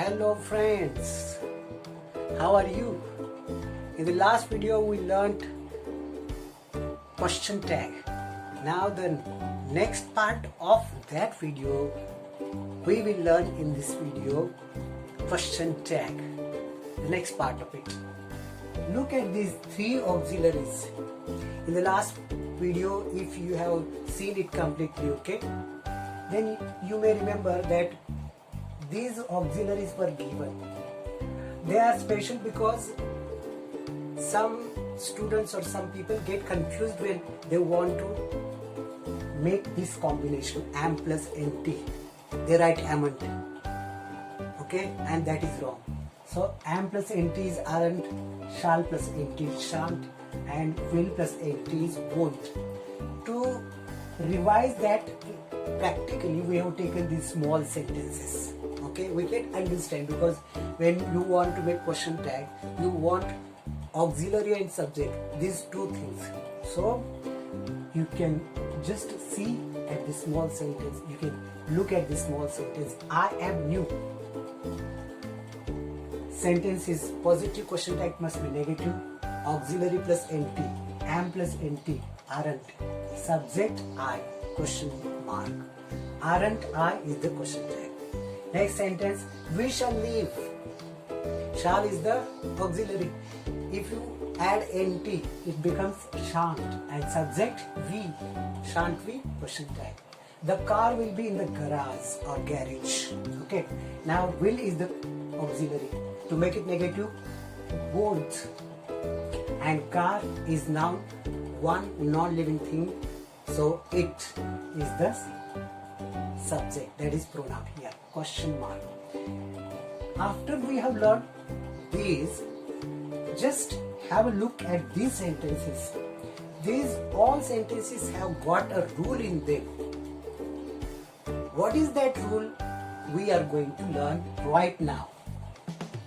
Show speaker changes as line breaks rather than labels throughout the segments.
Hello friends, how are you? In the last video we learned question tag. Now the next part of that video we will learn in this video question tag, the next part of it. Look at these three auxiliaries. In the last video, if you have seen it completely, okay, then you may remember that these auxiliaries were given. They are special because some students or some people get confused when they want to make this combination am plus nt. They write am and, okay, and that is wrong. So am plus nt is aren't, shall plus nt is shan't, and will plus nt is won't. To revise that, practically we have taken these small sentences. Okay, we can understand, because when you want to make question tag, you want auxiliary and subject, these two things. So you can just see at the small sentence, you can look at the small sentence, I am new. Sentence is positive, question tag must be negative, auxiliary plus nt, am plus nt, aren't, subject I, question mark, aren't I is the question tag. Next sentence, we shall leave. Shall is the auxiliary. If you add nt, it becomes shan't, and subject we, shan't we, question tag. The car will be in the garage or garage. Okay. Now will is the auxiliary. To make it negative, won't. And car is now one non-living thing, so it is the subject, that is pronoun here, question mark. After we have learned these, just have a look at these sentences. These all sentences have got a rule in them. What is that rule? We are going to learn right now.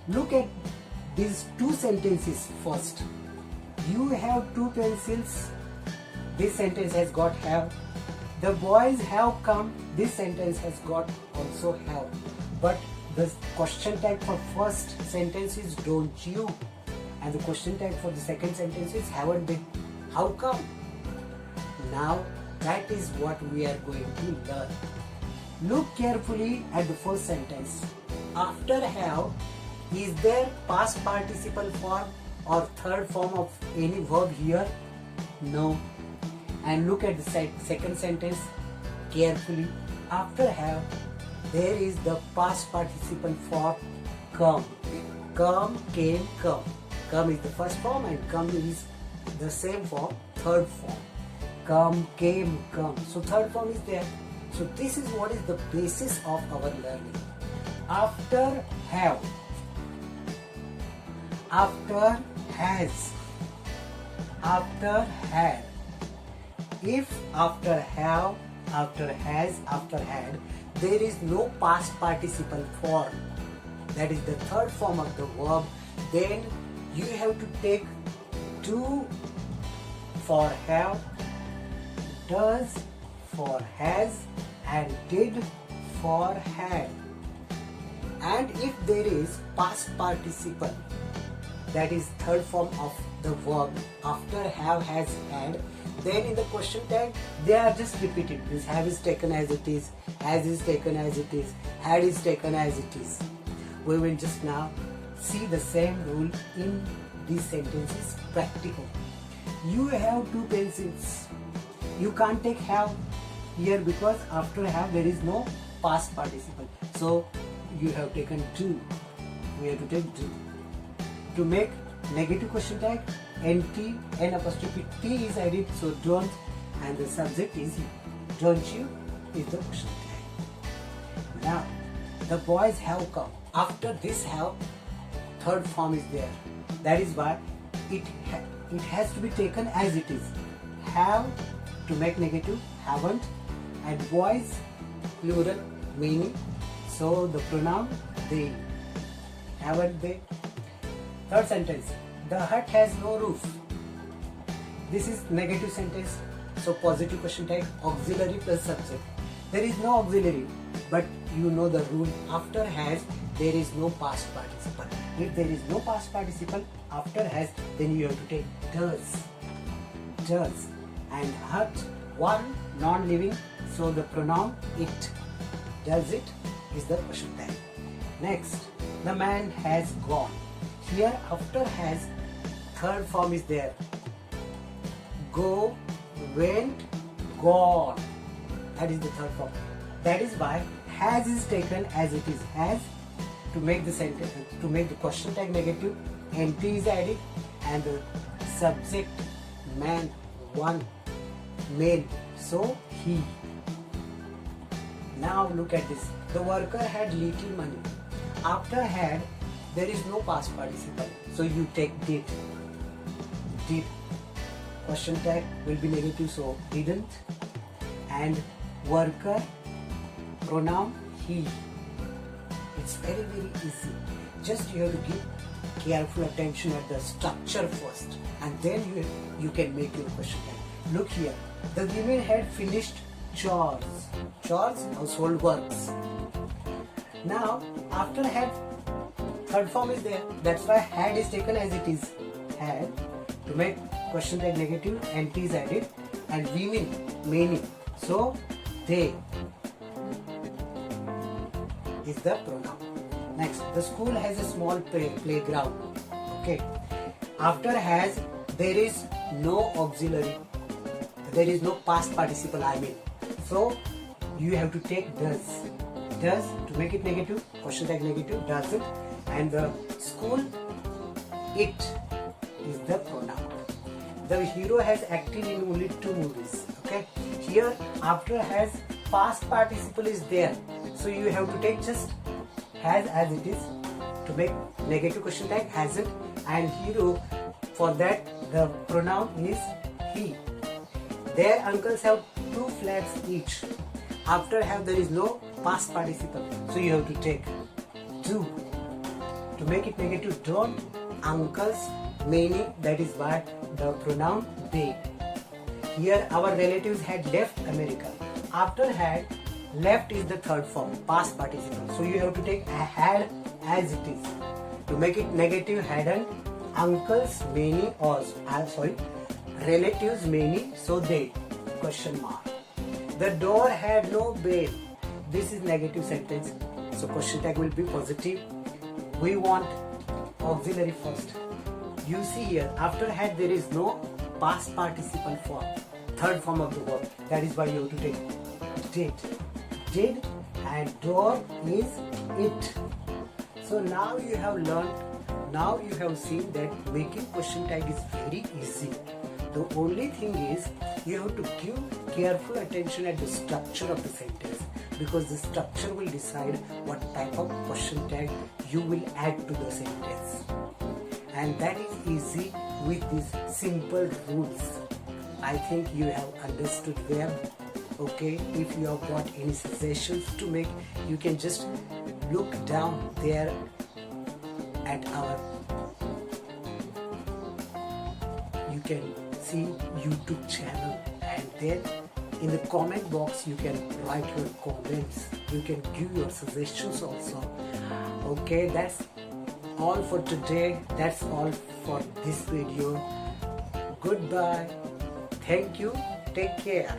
Look at these two sentences first. You have two pencils. This sentence has got have. The boys have come. This sentence has got also have. But the question tag for first sentence is don't you, and the question tag for the second sentence is haven't been. How come? Now that is what we are going to learn. Look carefully at the first sentence. After have, is there past participle form or third form of any verb here? No. And look at the second sentence carefully. After have, there is the past participle form come. Come, came, come. Come is the first form and come is the same form, third form. Come, came, come. So third form is there. So this is what is the basis of our learning. After have, after has, after had. If after have, after has, after had, there is no past participle form, that is the third form of the verb, then you have to take do for have, does for has, and did for had. And if there is past participle, that is third form of the verb after have, has, had, then in the question tag they are just repeated. This have is taken as it is, has is taken as it is, had is taken as it is. We will just now see the same rule in these sentences practical. You have two pencils. You can't take have here because after have there is no past participle. So you have taken do. We have to take do. To make negative question tag, nt, n apostrophe t is added, so don't, and the subject is you. Don't you is the question tag. Now, the boys have come. After this have, third form is there. That is why it has to be taken as it is. Have to make negative, haven't, and boys plural meaning. So the pronoun they. Haven't they? Third sentence, the hut has no roof. This is negative sentence, so positive question tag, auxiliary plus subject. There is no auxiliary, but you know the rule. After has, there is no past participle. If there is no past participle after has, then you have to take does. Does. And hurt, one non-living, so the pronoun it. Does it is the question tag. Next, the man has gone. Here after has, third form is there. Go, went, gone. That is the third form. That is why has is taken as it is has to make the sentence, to make the question tag negative. NT is added and the subject man, one, male, so he. Now look at this. The worker had little money. After had, there is no past participle, so you take did. Did. Question tag will be negative, so didn't. And worker, pronoun he. It's very easy. Just you have to give careful attention at the structure first, and then you can make your question tag. Look here. The women had finished chores. Chores, household works. Now after had, third form is there. That's why had is taken as it is. Had. To make question tag negative, NT is added, and women, many. So they is the pronoun. Next, the school has a small playground. Okay. After has, there is no auxiliary. There is no past participle, I mean. So you have to take does. Does, to make it negative, question tag negative, does it. And the school, it is the pronoun. The hero has acted in only 2 movies. Okay. Here after has, past participle is there. So you have to take just has as it is to make negative question tag hasn't, and hero, for that the pronoun is he. Their uncles have 2 flats each. After have, there is no past participle, so you have to take do. To make it negative, don't. Uncles, many, that is why the pronoun they. Here our relatives had left America. After had, left is the third form, past participle, so you have to take had as it is. To make it negative, hadn't. Uncles, many, or relatives, many, so they, question mark. The door had no bell. This is negative sentence, so question tag will be positive. We want auxiliary first. You see here, after had, there is no past participle form, third form of the verb. That is why you have to take did. Did, and door is it. So now you have learned, now you have seen that making question tag is very easy. The only thing is you have to give careful attention at the structure of the sentence, because the structure will decide what type of question tag you will add to the sentence. And that is easy with these simple rules. I think you have understood them. Okay, if you have got any suggestions to make, you can just look down there at our, you can see YouTube channel, and then in the comment box you can write your comments, you can give your suggestions also. Okay, that's all for today. That's all for this video. Goodbye. Thank you. Take care.